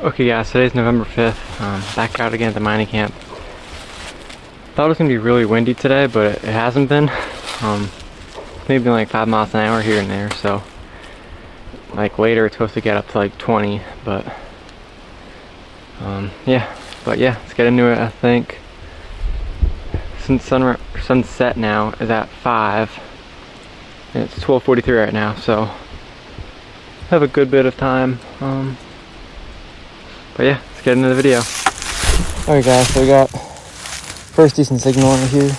Okay guys, today's November 5th, back out again at the mining camp. Thought it was going to be really windy today, but it hasn't been. Maybe like 5 miles an hour here and there, so like later it's supposed to get up to like 20, but yeah, let's get into it. I think since sunset now is at 5 and it's 12:43 right now, so have a good bit of time. But yeah, let's get into the video. Alright guys, so we got first decent signal over here.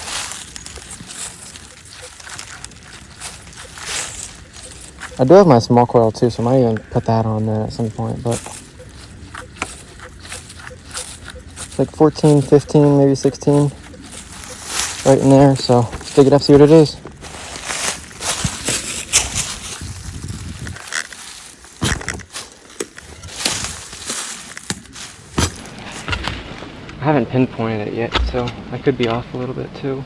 I do have my small coil too, so I might even put that on there at some point, but it's like 14, 15, maybe 16 right in there, so let's dig it up, see what it is. I haven't pinpointed it yet, so I could be off a little bit too.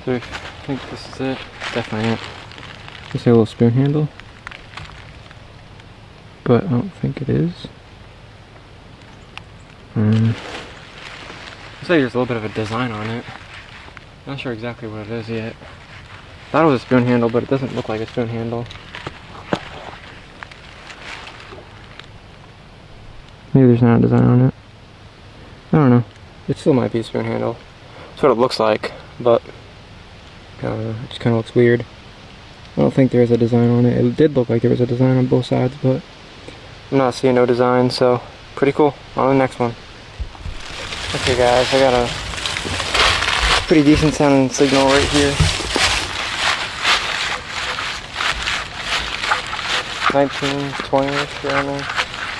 So I think this is it. Definitely it. Just a little spoon handle, but I don't think it is. Looks like there's a little bit of a design on it. Not sure exactly what it is yet. Thought it was a spoon handle, but it doesn't look like a spoon handle. Maybe there's not a design on it. I don't know. It still might be a spoon handle. That's what it looks like, but it just kind of looks weird. I don't think there's a design on it. It did look like there was a design on both sides, but I'm not seeing no design, so pretty cool. On to the next one. Okay guys, I got a pretty decent sounding signal right here. 19, 20-ish around there.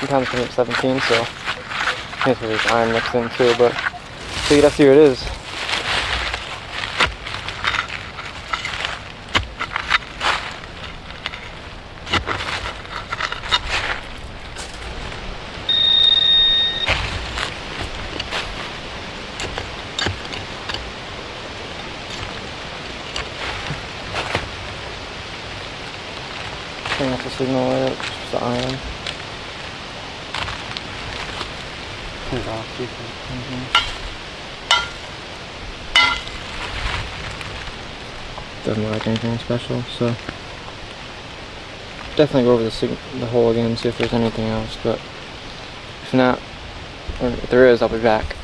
Sometimes I think 17, so I think there's iron mixed in too, but so you have to see what it is. I think that's the signal right up, just the iron. Turn it off, see if it comes in. Doesn't look like anything special, so definitely go over the hole again and see if there's anything else, but if not, or if there is, I'll be back.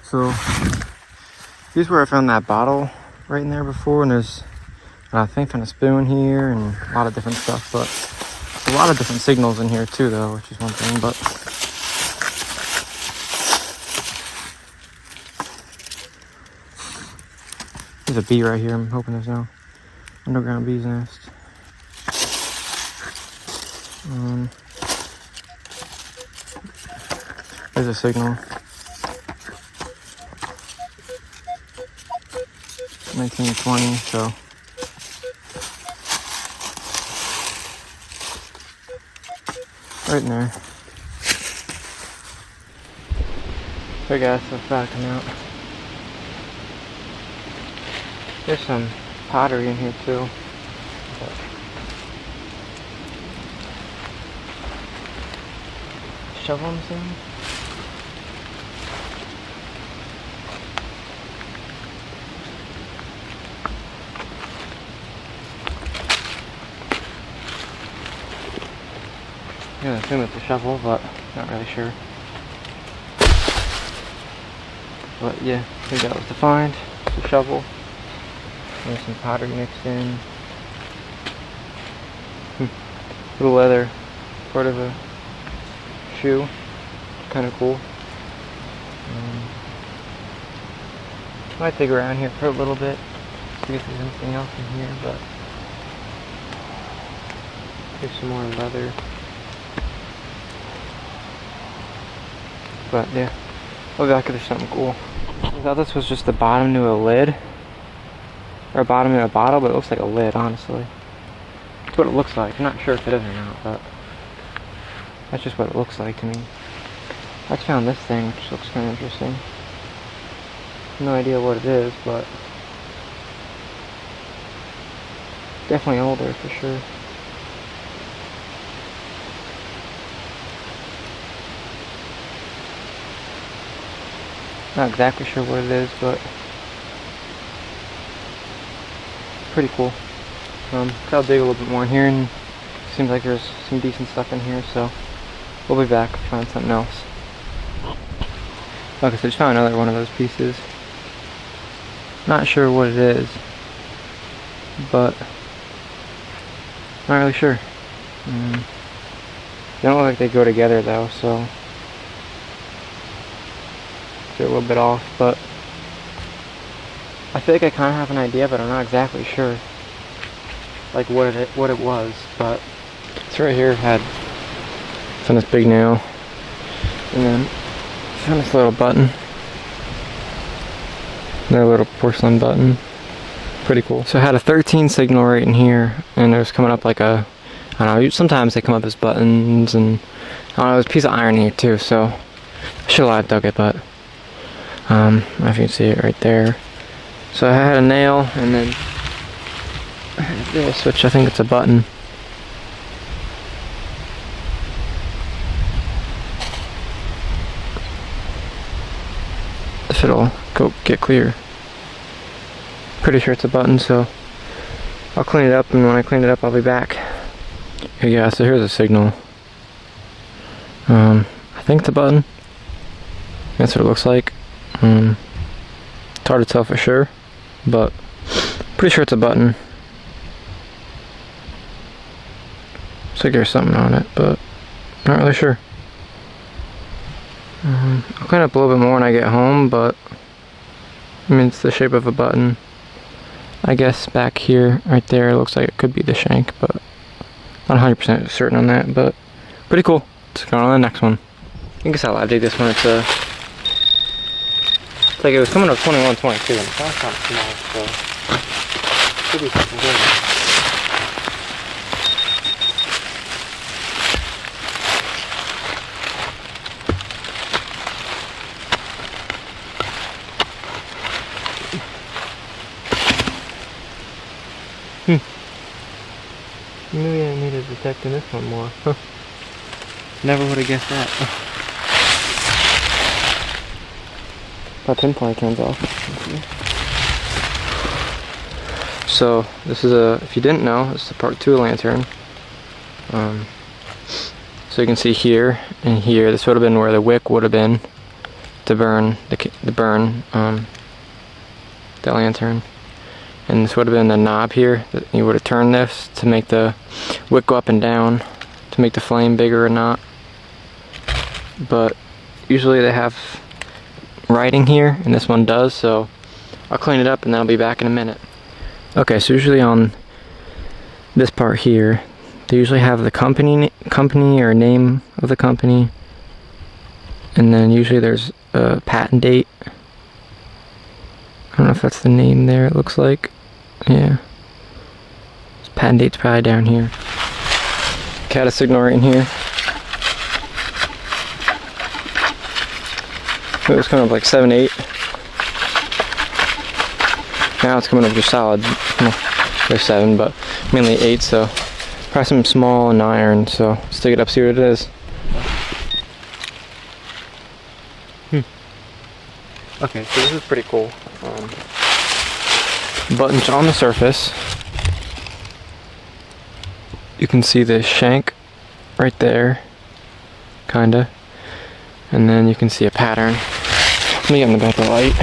So here's where I found that bottle right in there before, and there's I think on a spoon here and a lot of different stuff, but a lot of different signals in here too though, which is one thing, but there's a bee right here. I'm hoping there's no underground bee's nest. There's a signal. 1920, so right in there. Hey guys, so it's about to come out. There's some pottery in here too. Shovel them soon. I'm gonna assume it's a shovel, but not really sure. But yeah, I think that was the find. It's a shovel. There's some pottery mixed in. Little leather, part of a shoe. Kind of cool. Might dig around here for a little bit, see if there's anything else in here, but there's some more leather. But yeah, I'll be back if there's something cool. I thought this was just the bottom to a lid, or a bottom to a bottle, but it looks like a lid, honestly. That's what it looks like. I'm not sure if it is or not, but that's just what it looks like to me. I found this thing, which looks kind of interesting. No idea what it is, but definitely older for sure. Not exactly sure what it is, but pretty cool. I'll dig a little bit more in here, and seems like there's some decent stuff in here, so we'll be back, find something else. Like I said, just found another one of those pieces. Not sure what it is, but not really sure. They don't look like they go together though, so they're a little bit off, but I feel like I kind of have an idea, but I'm not exactly sure like what it was. But it's right here. Had found this big nail, and then found this little button, another little porcelain button. Pretty cool. So I had a 13 signal right in here, and it was coming up like a, I don't know, sometimes they come up as buttons, and I don't know, there's a piece of iron here too, so I should have dug it, but I don't know if you can see it right there. So I had a nail, and then I had this, which I think it's a button. If it'll get clear. Pretty sure it's a button, so I'll clean it up, and when I clean it up I'll be back. Okay, yeah, so here's a signal. I think it's a button. That's what it looks like. It's hard to tell for sure, but pretty sure it's a button. Looks like there's something on it, but not really sure. I'll clean up a little bit more when I get home, but I mean, it's the shape of a button. I guess back here, right there, it looks like it could be the shank, but not 100% certain on that, but pretty cool. Let's go on to the next one. I guess I'll live dig this one. It's like it was coming up 21, 22, and it's not small, so should be something good. Maybe I need to detect in this one more. Never would have guessed that. My pinpoint turns off. So this is if you didn't know, this is the part 2 lantern. So you can see here and here, this would have been where the wick would have been to burn the lantern. And this would have been the knob here that you would have turned this to make the wick go up and down to make the flame bigger or not. But usually they have writing here, and this one does, so I'll clean it up and then I'll be back in a minute. Okay, so usually on this part here, they usually have the company or name of the company, and then usually there's a patent date. I don't know if that's the name there, it looks like. Yeah. This patent date's probably down here. Cat a signal right in here. It was coming up like 7, 8. Now it's coming up just solid. Well, there's 7, but mainly 8, so probably some small and iron, so let's dig it up, see what it is. Okay, so this is pretty cool. Buttons on the surface. You can see the shank right there, kinda. And then you can see a pattern. Let me get in the back of the light.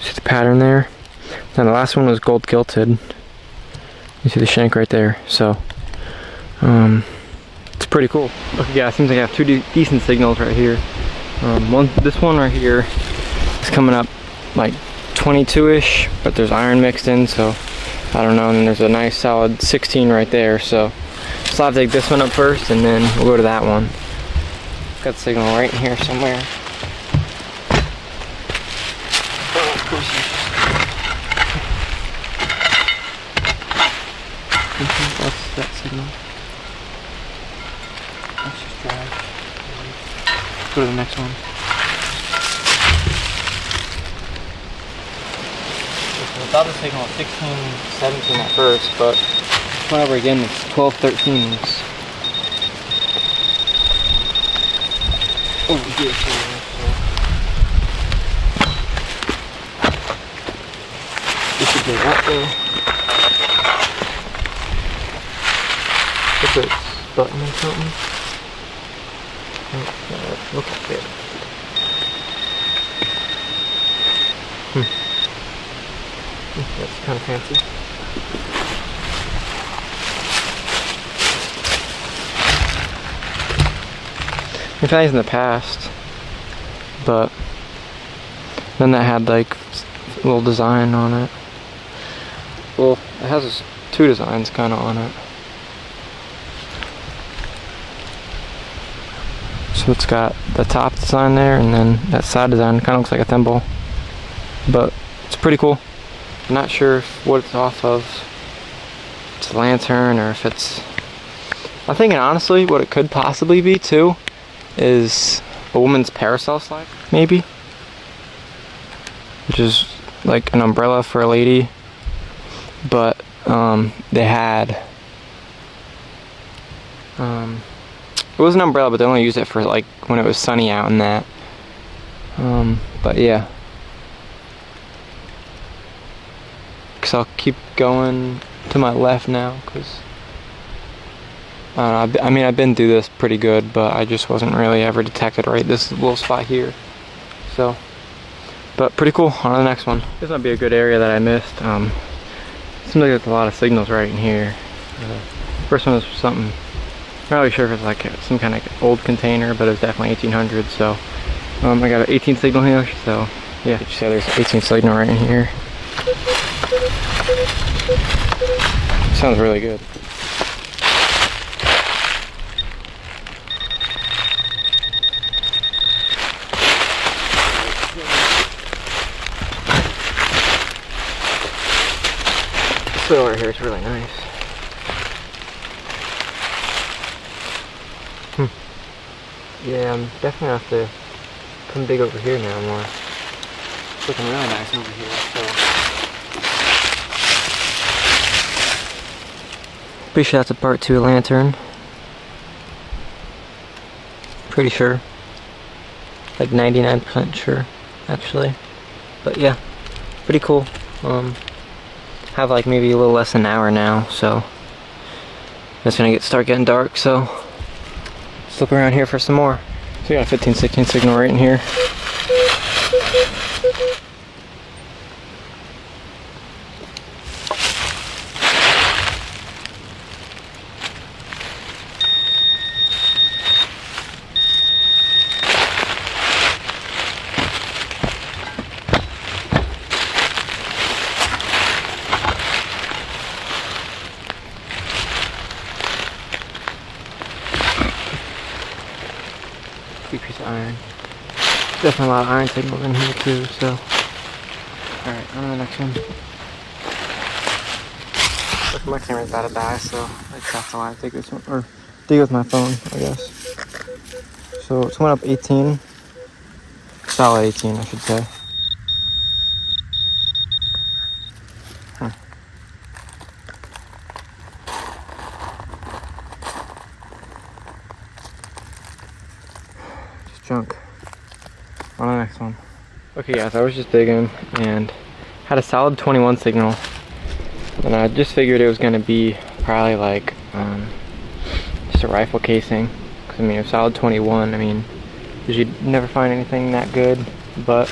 See the pattern there? Now the last one was gold gilted. You see the shank right there, so it's pretty cool. Okay, yeah, it seems like I have 2 decent signals right here. This one right here is coming up like 22-ish, but there's iron mixed in, so I don't know. And then there's a nice solid 16 right there, so I'll have to take this one up first, and then we'll go to that one. Got the signal right in here somewhere. Oh, of course. That's that signal. Let's just drive. Let's go to the next one. I thought this signal was 16, 17 at first, but went over again, it's 12, 13 weeks. Over here, this should be up there. Looks like it's button or something. Look at it. That's kind of fancy. We've had these in the past, but then that had like a little design on it. Well, it has two designs kind of on it. So it's got the top design there, and then that side design kind of looks like a thimble, but it's pretty cool. I'm not sure what it's off of. It's a lantern, or if it's... I'm thinking honestly what it could possibly be too is a woman's parasol slide, maybe, which is like an umbrella for a lady, but they had it was an umbrella, but they only used it for like when it was sunny out and that. But yeah, because I'll keep going to my left now, because I mean, I've been through this pretty good, but I just wasn't really ever detected right this little spot here. So, but pretty cool. On to the next one. This might be a good area that I missed. Seems like there's a lot of signals right in here. First one is something, I'm not really sure if it's like some kind of old container, but it was definitely 1800s. So, I got an 18 signal here. So, yeah, you say there's an 18 signal right in here. Sounds really good. This over here is really nice. Yeah, I'm definitely gonna have to come dig over here now more. It's looking really nice over here. So, pretty sure that's a part 2 lantern. Pretty sure. Like 99% sure, actually. But yeah, pretty cool. Have like maybe a little less than an hour now, so it's gonna start getting dark, so let's look around here for some more. So we got a 15, 16 signal right in here. Piece of iron. Definitely a lot of iron signals in here too, so. Alright, on to the next one. Look, my camera's about to die, so that's why I take this one, or dig with my phone, I guess. So it's went up 18. Solid 18, I should say. Junk. On the next one. Okay guys, I was just digging and had a solid 21 signal, and I just figured it was going to be probably like just a rifle casing, because I mean a solid 21, I mean usually never find anything that good, but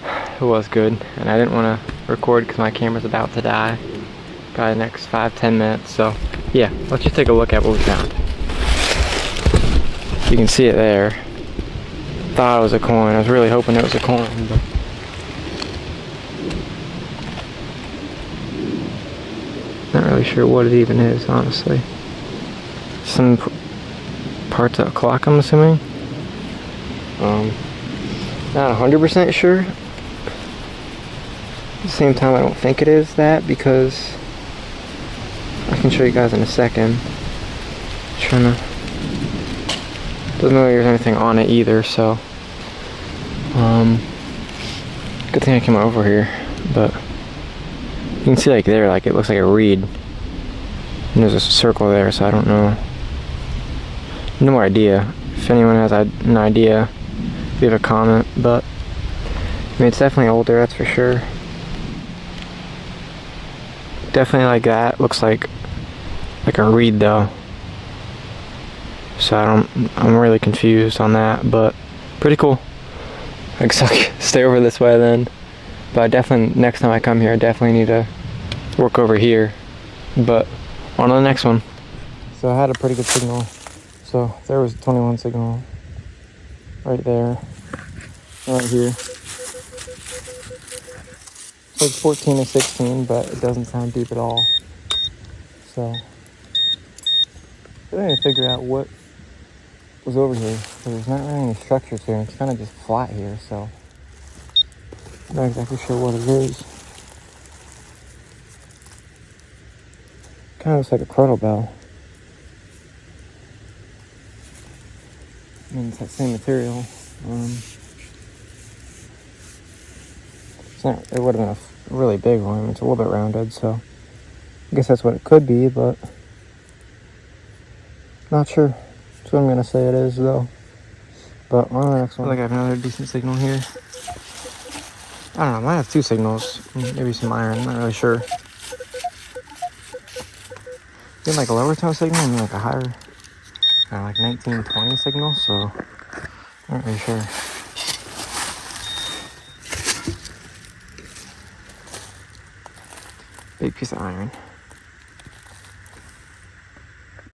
it was good, and I didn't want to record because my camera's about to die probably the next 5-10 minutes. So yeah, let's just take a look at what we found. You can see it there. Thought it was a coin. I was really hoping it was a coin, but not really sure what it even is, honestly. Some parts of a clock, I'm assuming. Not 100% sure. At the same time, I don't think it is that, because I can show you guys in a second. Doesn't Doesn't know there's anything on it either, so good thing I came over here. But you can see like there, like it looks like a reed, and there's a circle there, so I don't know. No idea. If anyone has an idea, leave a comment. But I mean, it's definitely older, that's for sure. Definitely like that. Looks like a reed though. So I'm really confused on that, but pretty cool. I guess I'll stay over this way then. But I definitely, next time I come here, I definitely need to work over here. But on to the next one. So I had a pretty good signal. So there was a 21 signal right there, right here. It's like 14 or 16, but it doesn't sound deep at all. So I need to figure out what was over here, because there's not really any structures here. It's kind of just flat here, so I'm not exactly sure what it is. Kind of looks like a Crotal Bell. I mean, it's that same material. It would have been a really big one. It's a little bit rounded, so I guess that's what it could be, but not sure. That's what I'm gonna say it is, though. But on to the next one. I feel like I have another decent signal here. I don't know, I might have two signals. Maybe some iron, I'm not really sure. Getting like a lower tone signal and like a higher, like 1920 signal, so I'm not really sure. Big piece of iron.